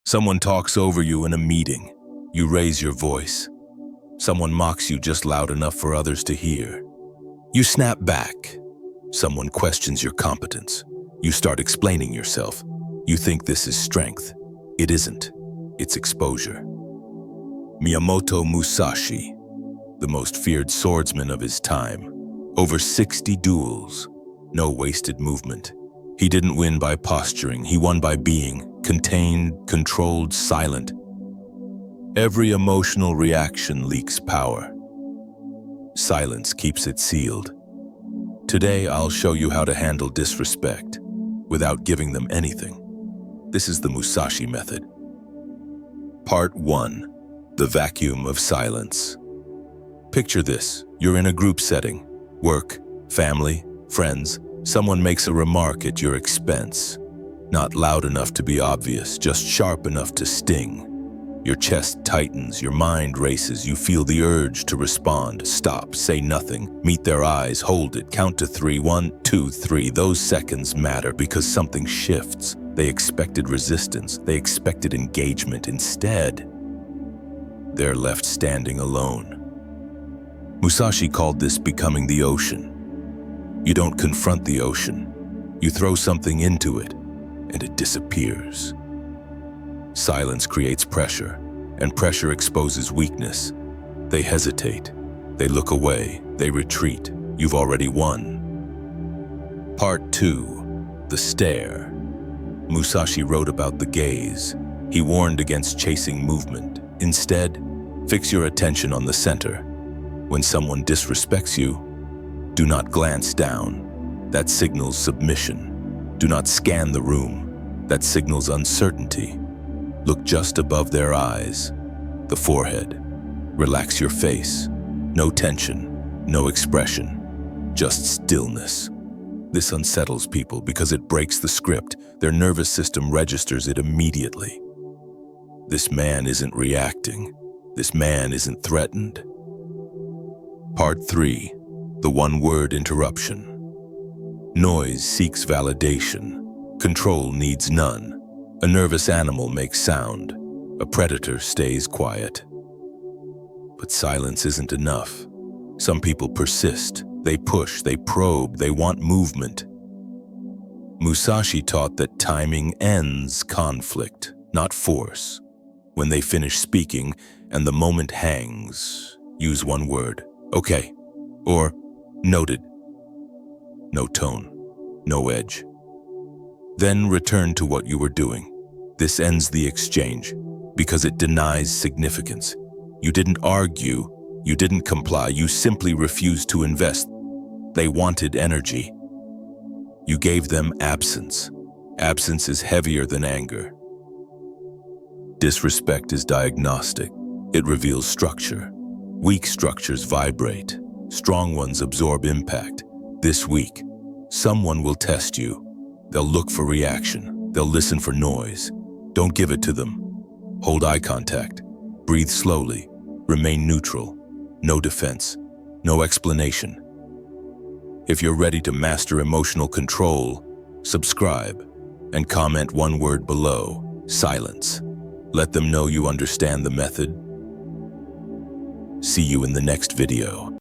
Someone talks over you in a meeting. You raise your voice. Someone mocks you just loud enough for others to hear. You snap back. Someone questions your competence. You start explaining yourself. You think this is strength. It isn't. It's exposure. Miyamoto Musashi, the most feared swordsman of his time. Over 60 duels. No wasted movement. He didn't win by posturing. He won by being contained, controlled, silent. Every emotional reaction leaks power. Silence keeps it sealed. Today, I'll show you how to handle disrespect without giving them anything. This is the Musashi method. Part 1. The vacuum of silence. Picture this. You're in a group setting. Work, family, friends. Someone makes a remark at your expense. Not loud enough to be obvious, just sharp enough to sting. Your chest tightens, your mind races, you feel the urge to respond. Stop, say nothing, meet their eyes, hold it, count to 3, 1, 2, 3. Those seconds matter because something shifts. They expected resistance, they expected engagement. Instead, they're left standing alone. Musashi called this becoming the ocean. You don't confront the ocean. You throw something into it, and it disappears. Silence creates pressure, and pressure exposes weakness. They hesitate. They look away. They retreat. You've already won. Part 2. The stare. Musashi wrote about the gaze. He warned against chasing movement. Instead, fix your attention on the center. When someone disrespects you, do not glance down. That signals submission. Do not scan the room. That signals uncertainty. Look just above their eyes, the forehead. Relax your face. No tension, no expression, just stillness. This unsettles people because it breaks the script. Their nervous system registers it immediately. This man isn't reacting. This man isn't threatened. Part 3. The one-word interruption. Noise seeks validation. Control needs none. A nervous animal makes sound. A predator stays quiet. But silence isn't enough. Some people persist. They push, they probe, they want movement. Musashi taught that timing ends conflict, not force. When they finish speaking and the moment hangs, use one word. Okay. Or noted. No tone, no edge. Then return to what you were doing. This ends the exchange because it denies significance. You didn't argue, you didn't comply, you simply refused to invest. They wanted energy. You gave them absence. Absence is heavier than anger. Disrespect is diagnostic. It reveals structure. Weak structures vibrate. Strong ones absorb impact. This week, someone will test you. They'll look for reaction. They'll listen for noise. Don't give it to them. Hold eye contact. Breathe slowly. Remain neutral. No defense. No explanation. If you're ready to master emotional control, subscribe and comment one word below: silence. Let them know you understand the method. See you in the next video.